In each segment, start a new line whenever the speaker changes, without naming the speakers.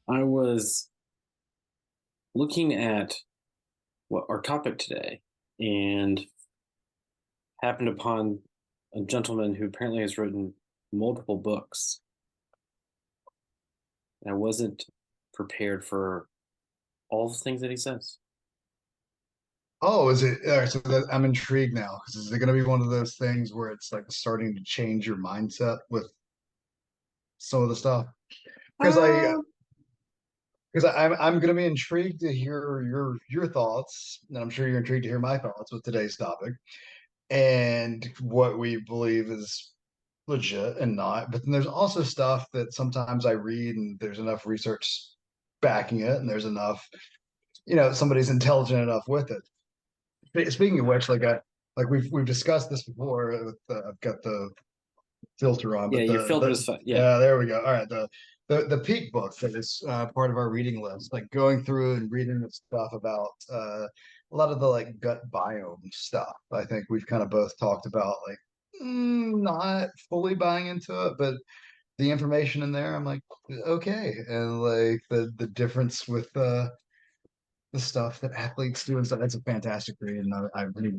I was looking at what our topic today and happened upon a gentleman who apparently has written multiple books. And I wasn't prepared for all the things that he says.
Oh, is it? So I'm intrigued now because is it going to be one of those things where it's like starting to change your mindset with some of the stuff? Because I
Uh,
because I'm going to be intrigued to hear your thoughts, and I'm sure you're intrigued to hear my thoughts with today's topic and what we believe is legit and not. But then there's also stuff that sometimes I read and there's enough research backing it, and there's enough, somebody's intelligent enough with it. Speaking of which, like we've discussed this before. I've got the filter on,
yeah,
but
your filter is fine. Yeah.
yeah, there we go. All right, the peak book that is part of our reading list, like going through and reading the stuff about a lot of the like gut biome stuff. I think we've kind of both talked about like not fully buying into it, but the information in there, I'm like okay, and like the difference with the stuff that athletes do and stuff. That's a fantastic read, and I really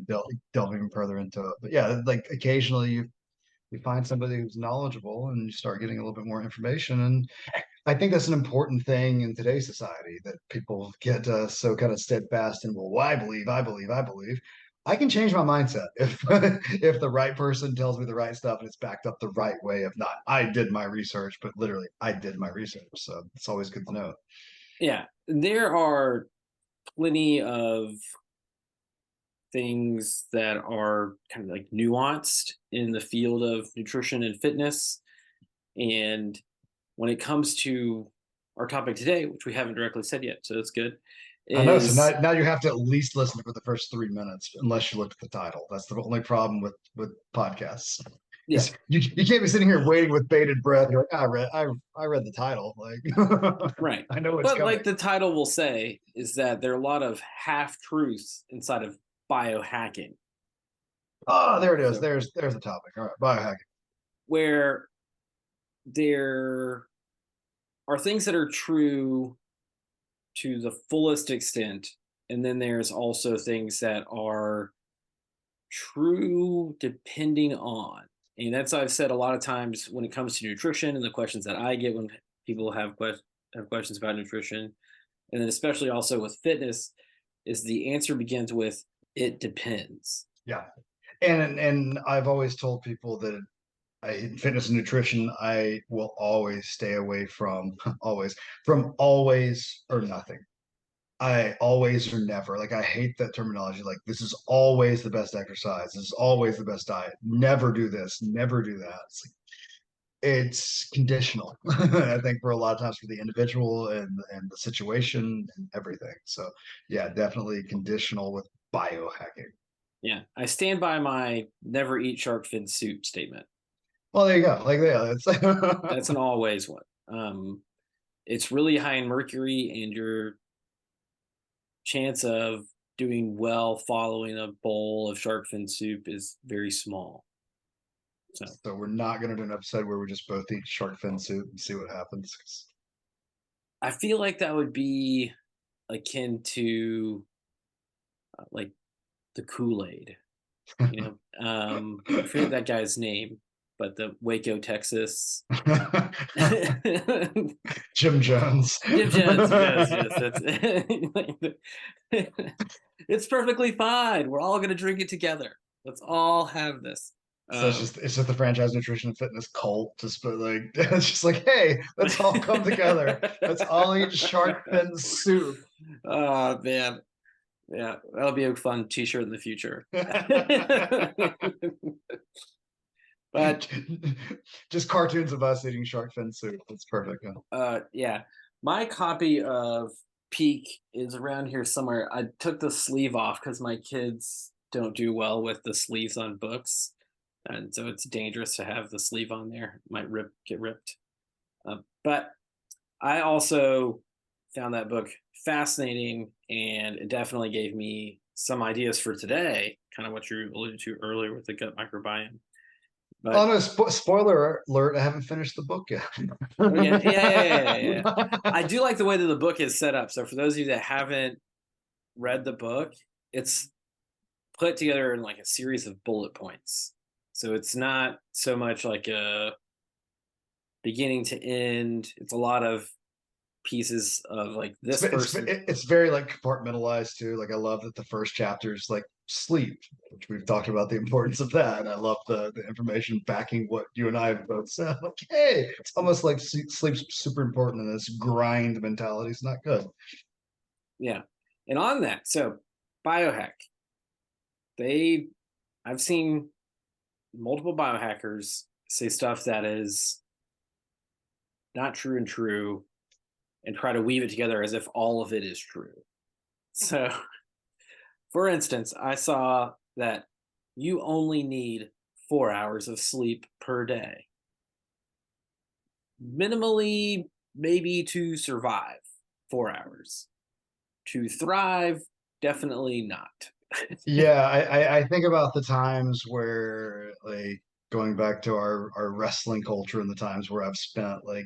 delve even further into it. But yeah, like occasionally you find somebody who's knowledgeable and you start getting a little bit more information. And I think that's an important thing in today's society that people get so kind of steadfast and well, I believe, I believe, I believe. I can change my mindset if if the right person tells me the right stuff and it's backed up the right way. If not, I did my research, but literally I did my research. So it's always good to know.
Yeah. There are plenty of things that are kind of like nuanced in the field of nutrition and fitness. And when it comes to our topic today, which we haven't directly said yet, so that's good,
I know. So
is
now you have to at least listen for the first 3 minutes, unless you look at the title. That's the only problem with podcasts.
yeah,
Is you can't be sitting here waiting with bated breath. You're like, I read the title. Like
right.
I know what's
But
coming.
like the title will say, is that there are a lot of half truths inside of biohacking.
Oh, there it is.
So
There's the topic. All right, biohacking.
where there are things that are true to the fullest extent, and then there's also things that are true depending on. And that's I've said a lot of times when it comes to nutrition and the questions that I get when people have questions about nutrition, and then especially also with fitness, is the answer begins with it depends.
Yeah, and I've always told people that in fitness and nutrition, I will always stay away from always or nothing. I always or never. Like I hate that terminology. Like this is always the best exercise. This is always the best diet. Never do this. Never do that. It's conditional. I think for a lot of times for the individual and the situation and everything. So yeah, definitely conditional with biohacking.
Yeah, I stand by my never eat shark fin soup statement.
Well, there you go. Like yeah, that's
That's an always one. It's really high in mercury, and your chance of doing well following a bowl of shark fin soup is very small. So
so we're not gonna do an episode where we just both eat shark fin soup and see what happens.
I feel like that would be akin to like the Kool Aid. I forget that guy's name, but the Waco, Texas. Jim
Jim Jones.
Jones. Yes, yes, that's it's perfectly fine. We're all gonna drink it together. Let's all have this.
So
Um,
it's just the franchise nutrition and fitness cult. Just but like it's just like, hey, let's all come together. Let's all eat shark fin soup.
oh man, yeah, that'll be a fun T-shirt in the future. But
Just cartoons of us eating shark fin soup. That's perfect. Yeah.
yeah, my copy of Peak is around here somewhere. I took the sleeve off because my kids don't do well with the sleeves on books, and so it's dangerous to have the sleeve on there. It might get ripped. But I also found that book fascinating, and it definitely gave me some ideas for today. Kind of what you alluded to earlier with the gut microbiome.
Oh
But
no, spoiler alert, I haven't finished the book yet.
oh yeah. I do like the way that the book is set up. So for those of you that haven't read the book, it's put together in like a series of bullet points. So it's not so much like a beginning to end. It's a lot of pieces of like this person.
It's very like compartmentalized too. Like I love that the first chapter is like sleep, which we've talked about the importance of that. And I love the information backing what you and I have both said. Like, hey, it's almost like sleep's super important, and this grind mentality is not good.
Yeah. And on that, so biohack, they I've seen multiple biohackers say stuff that is not true and true and try to weave it together as if all of it is true. So, for instance, I saw that you only need 4 hours of sleep per day, minimally, maybe to survive 4 hours. To thrive, definitely not.
Yeah, I think about the times where like going back to our wrestling culture and the times where I've spent like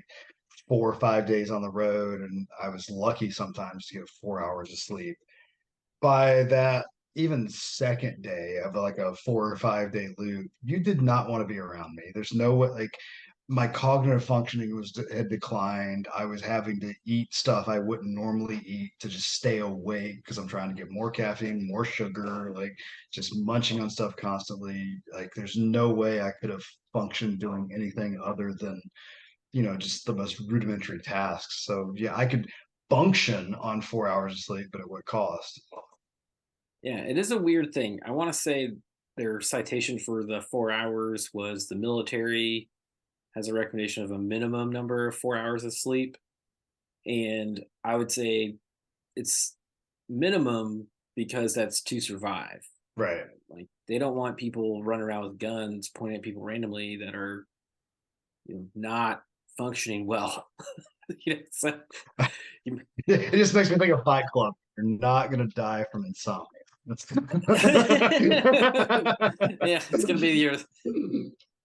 4 or 5 days on the road, and I was lucky sometimes to get 4 hours of sleep. By that even second day of like a 4 or 5 day loop, you did not want to be around me. There's no way, like my cognitive functioning had declined. I was having to eat stuff I wouldn't normally eat to just stay awake because I'm trying to get more caffeine, more sugar, like just munching on stuff constantly. Like there's no way I could have functioned doing anything other than just the most rudimentary tasks. So yeah, I could function on 4 hours of sleep, but at what cost?
Yeah, it is a weird thing. I want to say their citation for the 4 hours was the military has a recommendation of a minimum number of 4 hours of sleep. And I would say it's minimum because that's to survive.
Right.
Like they don't want people running around with guns pointing at people randomly that are not functioning well. So you,
It just makes me think of Fight Club. You're not gonna die from insomnia. That's
yeah, it's gonna be your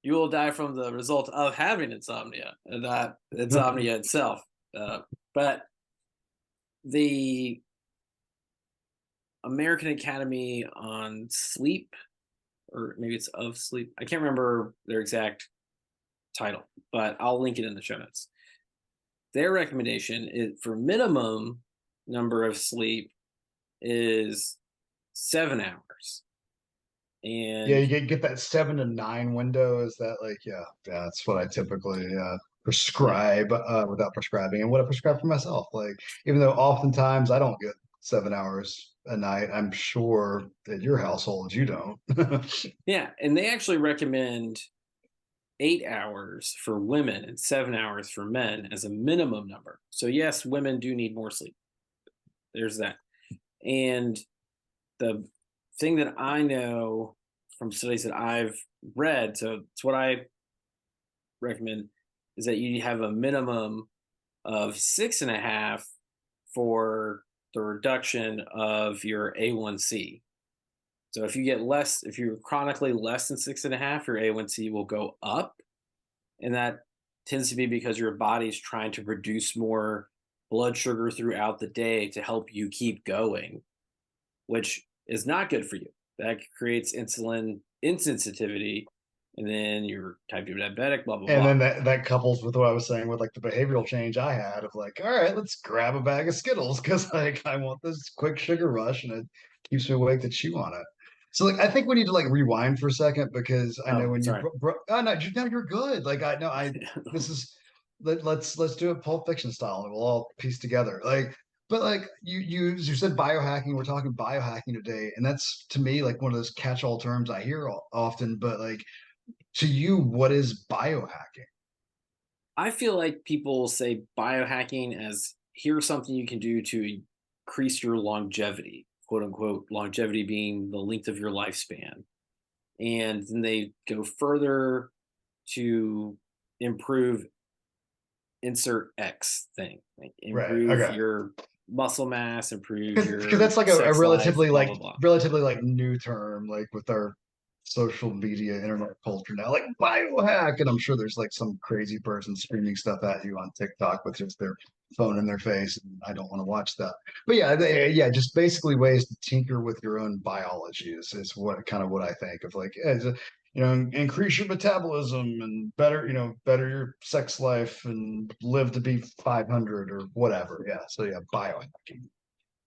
you will die from the result of having insomnia, and not insomnia itself. But the American Academy on Sleep, or maybe it's of Sleep, I can't remember their exact title, but I'll link it in the show notes. Their recommendation is for minimum number of sleep is 7 hours.
Yeah, you
And
get that 7 to 9 window. Is that like, yeah, that's what I typically
yeah,
prescribe without prescribing, and what I prescribe for myself. Like, even though oftentimes I don't get 7 hours a night, I'm sure that your household you don't.
yeah. And they actually recommend 8 hours for women and 7 hours for men as a minimum number. So yes, women do need more sleep. There's that. And the thing that I know from studies that I've read, so it's what I recommend, is that you have a minimum of 6.5 for the reduction of your A1C. So if you get less, if you're chronically less than 6.5, your A1C will go up. And that tends to be because your body's trying to produce more blood sugar throughout the day to help you keep going, which is not good for you. That creates insulin insensitivity, and then you're type 2 diabetic, blah, blah,
And
blah.
then that couples with what I was saying with like the behavioral change I had of like, all right, let's grab a bag of Skittles because like I want this quick sugar rush and it keeps me awake to chew on it. So like I think we need to like rewind for a second because I know
Oh,
when you
sorry.
oh no, no, you're good. Like I know I this is let's do it Pulp Fiction style and we'll all piece together. Like but like you said biohacking, we're talking biohacking today, and that's to me like one of those catch-all terms I hear often, but like to you, what is biohacking?
I feel like people say biohacking as here's something you can do to increase your longevity, quote unquote, longevity being the length of your lifespan. And then they go further to improve insert X thing, like
Right.
improve
Okay.
your muscle mass, improve
Because
your
that's like a
sex life, blah, blah, blah.
relatively like new term, like with our social media, internet culture now, like biohack. And I'm sure there's like some crazy person screaming stuff at you on TikTok with just their phone in their face. And I don't want to watch that. But yeah, yeah, just basically ways to tinker with your own biology is what kind of what I think of like, as a, increase your metabolism and better, better your sex life and live to be 500 or whatever. Yeah. So yeah, biohacking.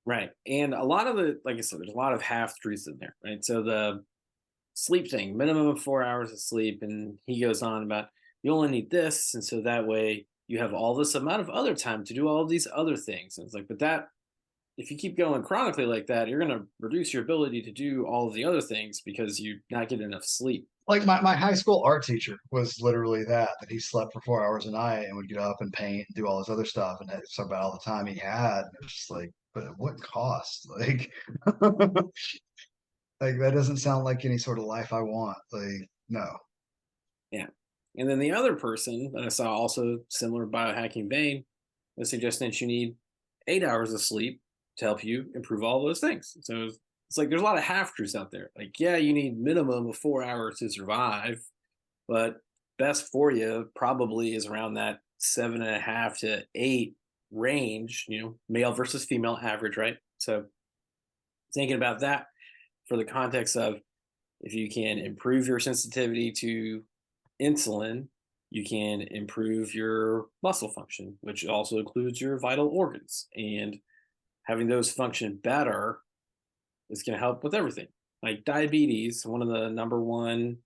Right. And a lot of the, like I said, there's a lot of half truths in there, right? So the sleep thing, minimum of 4 hours of sleep. And he goes on about you only need this. And so that way you have all this amount of other time to do all of these other things. And it's like, but that, if you keep going chronically like that, you're going to reduce your ability to do all of the other things because you not get enough sleep.
Like my high school art teacher was literally that he slept for 4 hours a night and would get up and paint and do all this other stuff. And that's about all the time he had. And it was just like, but at what cost? Like, like that doesn't sound like any sort of life I want. Like, no.
Yeah. And then the other person that I saw also similar biohacking vein was suggesting that you need 8 hours of sleep to help you improve all those things. So it's like there's a lot of half truths out there. Like, yeah, you need minimum of 4 hours to survive, but best for you probably is around that 7.5 to 8 range, male versus female average, right? So thinking about that for the context of if you can improve your sensitivity to insulin, you can improve your muscle function, which also includes your vital organs. And having those function better is going to help with everything. Like diabetes, one of the number one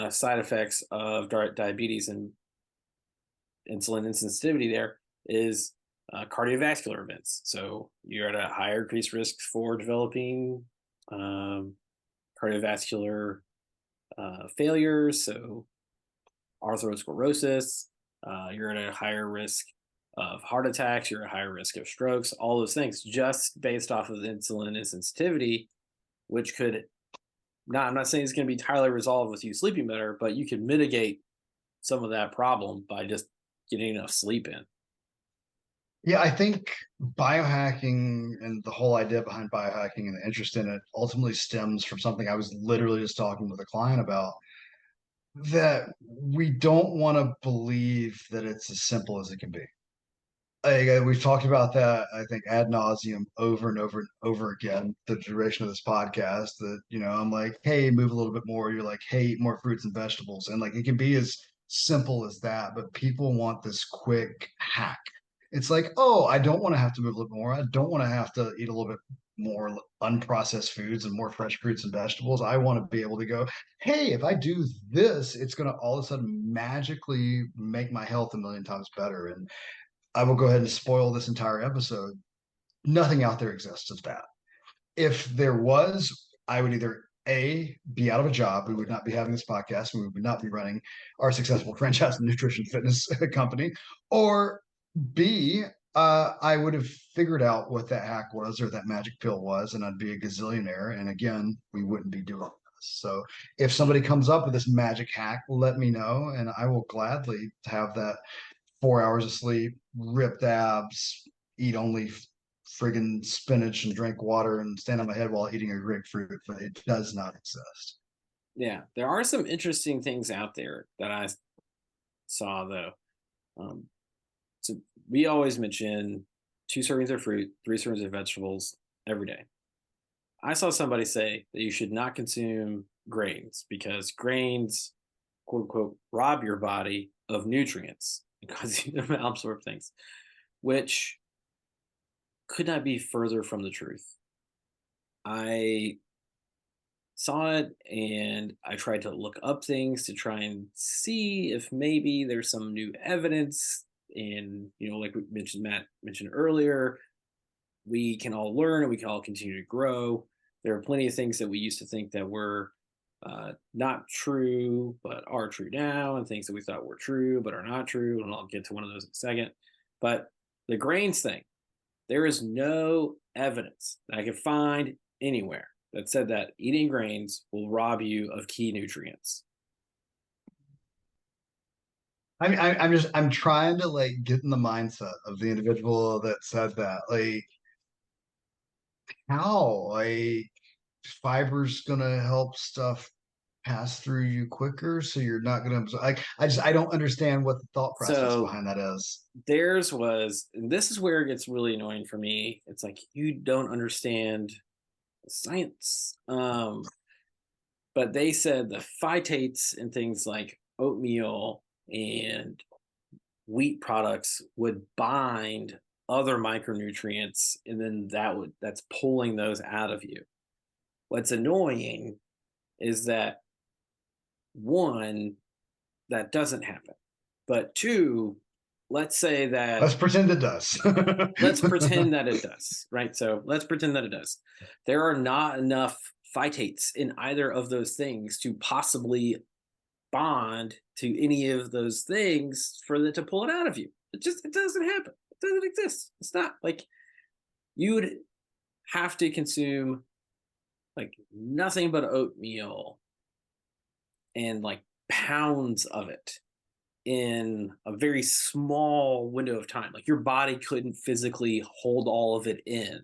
side effects of diabetes and insulin insensitivity there is cardiovascular events. So you're at a higher increased risk for developing um, cardiovascular failures. So atherosclerosis, you're at a higher risk of heart attacks, you're at a higher risk of strokes, all those things just based off of insulin insensitivity, which could not, I'm not saying it's going to be entirely resolved with you sleeping better, but you can mitigate some of that problem by just getting enough sleep in.
Yeah, I think biohacking and the whole idea behind biohacking and the interest in it ultimately stems from something I was literally just talking with a client about, that we don't want to believe that it's as simple as it can be. We've talked about that, I think, ad nauseum over and over and over again, the duration of this podcast. That, I'm like, hey, move a little bit more. You're like, hey, eat more fruits and vegetables. And like, it can be as simple as that, but people want this quick hack. It's like, oh, I don't want to have to move a little more. I don't want to have to eat a little bit more unprocessed foods and more fresh fruits and vegetables. I want to be able to go, hey, if I do this, it's going to all of a sudden magically make my health a million times better. And I will go ahead and spoil this entire episode. Nothing out there exists as that. If there was, I would either A, be out of a job. We would not be having this podcast. We would not be running our successful franchise nutrition fitness company. Or B, I would have figured out what that hack was or that magic pill was, and I'd be a gazillionaire. And again, we wouldn't be doing this. So if somebody comes up with this magic hack, let me know, and I will gladly have that 4 hours of sleep, ripped abs, eat only friggin' spinach and drink water and stand on my head while eating a grapefruit, but it does not exist.
Yeah, there are some interesting things out there that I saw though. Um, so we always mention 2 servings of fruit, 3 servings of vegetables every day. I saw somebody say that you should not consume grains because grains, quote unquote, rob your body of nutrients and cause you to malabsorb things, which could not be further from the truth. I saw it and I tried to look up things to try and see if maybe there's some new evidence. And, like we mentioned, Matt mentioned earlier, we can all learn and we can all continue to grow. There are plenty of things that we used to think that were not true, but are true now, and things that we thought were true, but are not true. And I'll get to one of those in a second. But the grains thing, there is no evidence that I can find anywhere that said that eating grains will rob you of key nutrients.
I mean, I'm trying to like get in the mindset of the individual that said that. Like, how? Like, fiber's gonna help stuff pass through you quicker, so you're not going to. I don't understand what the thought process
So
behind that is.
theirs was, and this is where it gets really annoying for me. It's like you don't understand science. But they said the phytates in things like oatmeal and wheat products would bind other micronutrients, and then that's pulling those out of you. What's annoying is that one, that doesn't happen. But two, let's say that
Let's pretend it does.
let's pretend that it does, right? So let's pretend that it does. There are not enough phytates in either of those things to possibly bond to any of those things for it to pull it out of you. It doesn't happen. It doesn't exist. It's not like you would have to consume like nothing but oatmeal and like pounds of it in a very small window of time. Like your body couldn't physically hold all of it in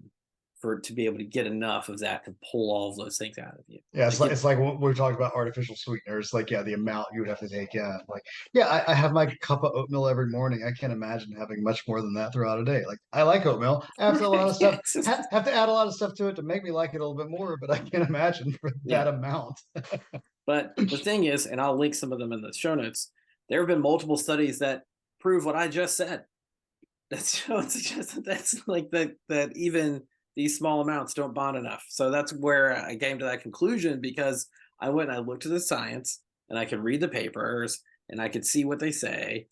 for it to be able to get enough of that to pull all of those things out of you.
Yeah,
Like it,
it's like when we're talking about artificial sweeteners. Like, yeah, the amount you would have to take in. Like, yeah, I have my cup of oatmeal every morning. I can't imagine having much more than that throughout a day. Like, I like oatmeal. I have to a lot
right?
of
Yeah,
stuff.
it's just
Have to add a lot of stuff to it to make me like it a little bit more. But I can't imagine for
yeah.
that amount.
But the thing is, and I'll link some of them in the show notes, there have been multiple studies that prove what I just said. It's just that's like that even these small amounts don't bond enough. So that's where I came to that conclusion because I went and I looked at the science and I could read the papers and I could see what they say.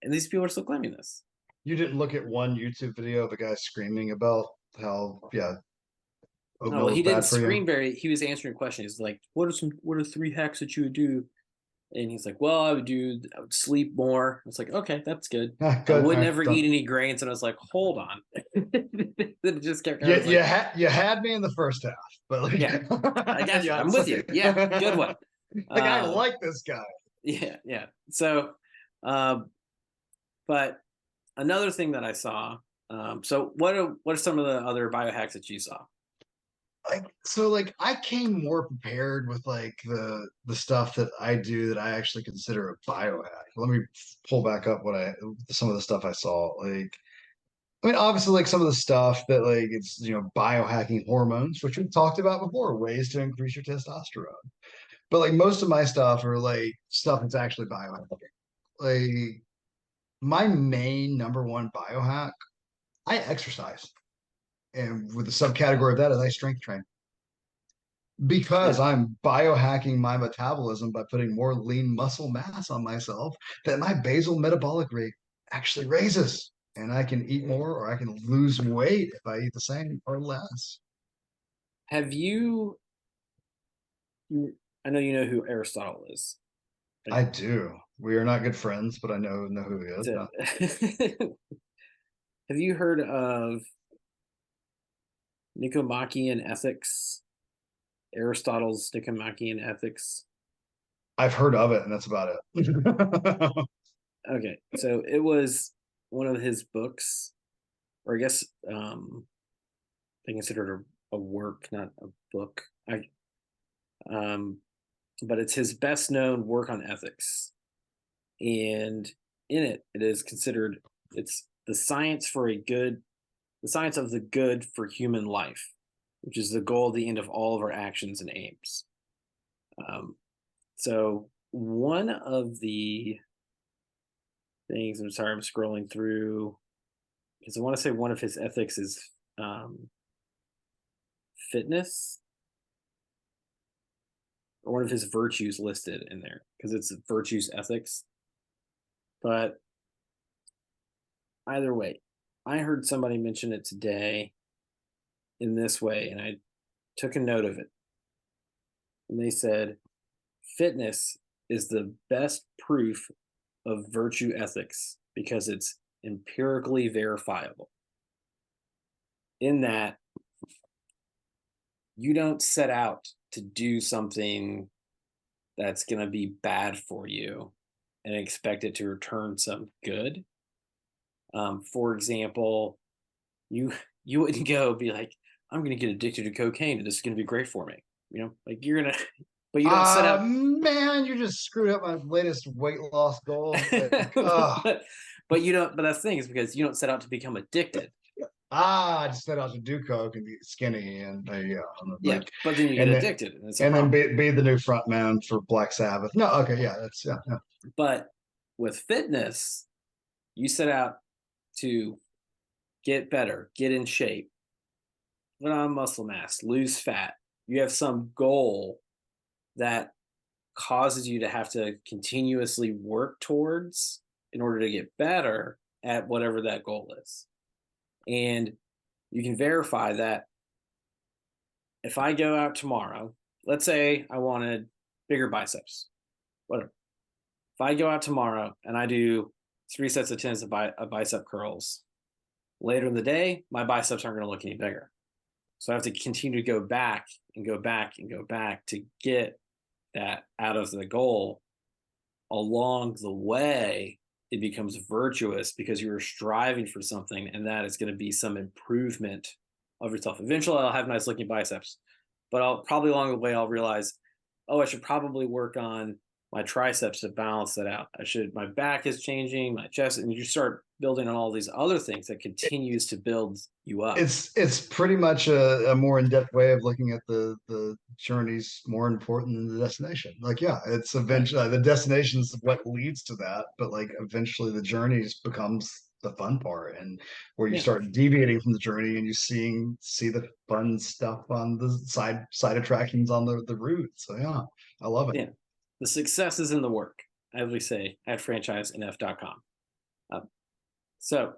And these people are still claiming this.
You didn't look at one YouTube video of a guy screaming about how, yeah,
No, well,
oatmeal
he
is
didn't
bad for you.
scream very. He was answering questions like, what are three hacks that you would do?" And he's like, "Well, I would sleep more." I was like, "Okay, that's good. I
Good.
would
I
never eat
don't.
any grains." And I was like, "Hold on." Then it just kept going. I
You
was like,
you had me in the first half, but like,
"Yeah, I got you.
yeah,
I'm
it's
with you. Yeah, good one."
like I
Um,
like this guy.
yeah, yeah. So, um, but another thing that I saw. So, what are some of the other biohacks that you saw?
Like I came more prepared with like the stuff that I do that I actually consider a biohack. Let me pull back up what I some of the stuff I saw. Like I mean, obviously, like some of the stuff that like it's biohacking hormones, which we've talked about before, ways to increase your testosterone. But like most of my stuff are like stuff that's actually biohacking. Like my main number one biohack, I exercise. And with the subcategory of that is I strength train. Because
Yeah.
I'm biohacking my metabolism by putting more lean muscle mass on myself, that my basal metabolic rate actually raises. And I can eat more or I can lose weight if I eat the same or less.
Have you? I know you know who Aristotle is. Right?
I do. We are not good friends, but I know who he is.
So, have you heard of Nicomachean Ethics? Aristotle's Nicomachean Ethics.
I've heard of it, and that's about it.
Okay, so it was one of his books, or I guess they considered a work, not a book. Um, but it's his best known work on ethics, and in it, it is considered it's the science of the good for human life, which is the goal at the end of all of our actions and aims. Um, so one of the things, I'm sorry, I'm scrolling through because I want to say one of his ethics is um, fitness, or one of his virtues listed in there because it's virtues ethics. But either way, I heard somebody mention it today in this way, and I took a note of it. And they said, fitness is the best proof of virtue ethics because it's empirically verifiable. In that, you don't set out to do something that's going to be bad for you and expect it to return some good. For example, you you wouldn't go be like, I'm going to get addicted to cocaine and this is going to be great for me. Like you're gonna but you don't set out.
Man, you just screwed up my latest weight loss goal. Like,
but you don't. But that's the thing, is because you don't set out to become addicted.
I just set out to do coke and get skinny, and there you go.
Yeah,
Like,
but then you get
and then
addicted, and it's a problem.
be the new front man for Black Sabbath. No, okay, yeah, that's yeah.
But with fitness, you set out to get better, get in shape, put on muscle mass, lose fat. You have some goal that causes you to have to continuously work towards in order to get better at whatever that goal is. And you can verify that if I go out tomorrow, let's say I wanted bigger biceps, whatever. If I go out tomorrow and I do 3 sets of 10s of bicep curls, later in the day, my biceps aren't going to look any bigger. So I have to continue to go back and go back and go back to get that out of the goal. Along the way, it becomes virtuous because you're striving for something, and that is going to be some improvement of yourself. Eventually, I'll have nice looking biceps, but I'll probably along the way, I'll realize, oh, I should probably work on my triceps to balance that out. My back is changing, my chest, and you start building on all these other things that continues to build you up.
It's pretty much a more in-depth way of looking at the journey's more important than the destination. Like, yeah, it's
Right.
eventually the destination's what leads to that, but like eventually the journey becomes the fun part, and where you
Yeah.
start deviating from the journey and you see the fun stuff on the side attractions on the route. So yeah, I love it.
Yeah. The success is in the work, as we say at franchisenf.com. So,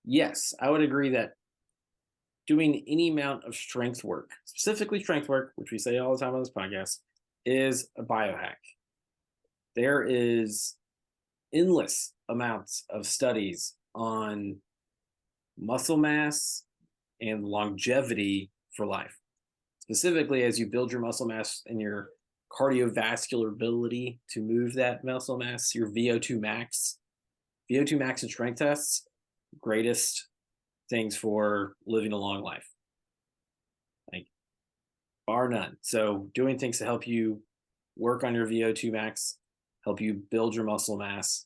yes, I would agree that doing any amount of strength work, specifically strength work, which we say all the time on this podcast, is a biohack. There is endless amounts of studies on muscle mass and longevity for life. Specifically, as you build your muscle mass and your cardiovascular ability to move that muscle mass, your VO2 max. VO2 max and strength tests, greatest things for living a long life, like bar none. So, doing things to help you work on your VO2 max, help you build your muscle mass,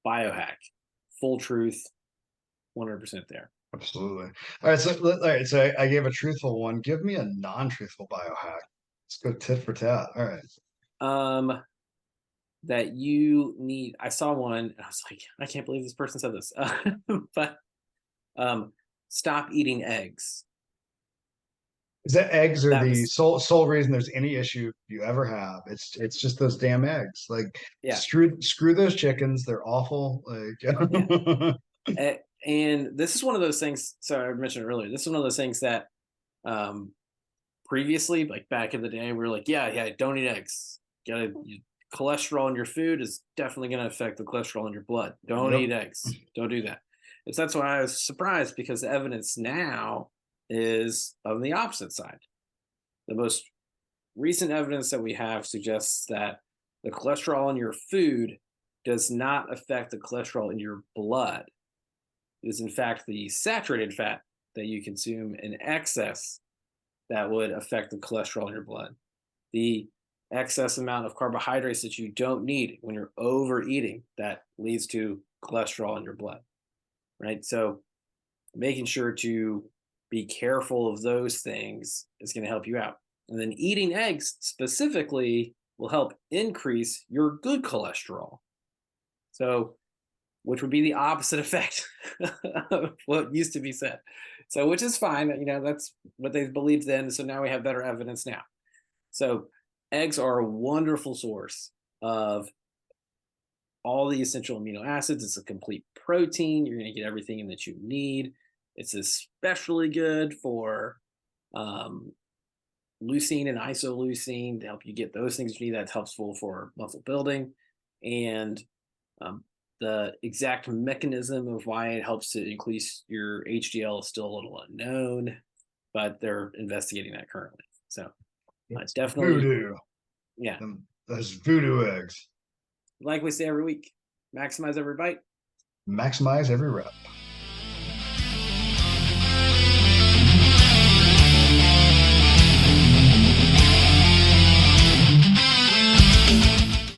biohack, full truth, 100% there.
Absolutely. All right, so I gave a truthful one. Give me a non-truthful biohack. Let's go tit for tat. All right.
Um, that you need. I saw one, and I was like, I can't believe this person said this. But stop eating eggs.
Is that eggs are
That
the
was,
sole reason there's any issue you ever have? It's just those damn eggs. Like,
yeah,
screw those chickens. They're awful.
yeah.
Like,
And this is one of those things. So I mentioned earlier, this is one of those things that um, previously, like back in the day, we were like, yeah, don't eat eggs. Cholesterol in your food is definitely going to affect the cholesterol in your blood. Don't
yep.
eat eggs. Don't do that. It's That's why I was surprised, because the evidence now is on the opposite side. The most recent evidence that we have suggests that the cholesterol in your food does not affect the cholesterol in your blood. It is, in fact, the saturated fat that you consume in excess that would affect the cholesterol in your blood. The excess amount of carbohydrates that you don't need when you're overeating, that leads to cholesterol in your blood, right? So making sure to be careful of those things is going to help you out. And then eating eggs specifically will help increase your good cholesterol. So, which would be the opposite effect of what used to be said. So, which is fine. That's what they believed then. So now we have better evidence now. So, eggs are a wonderful source of all the essential amino acids. It's a complete protein. You're going to get everything in that you need. It's especially good for leucine and isoleucine to help you get those things you need. That's helpful for muscle building. And um, the exact mechanism of why it helps to increase your HDL is still a little unknown, but they're investigating that currently. So
It's
definitely,
voodoo.
yeah.
Those voodoo eggs.
Like we say every week, maximize every bite.
Maximize every rep.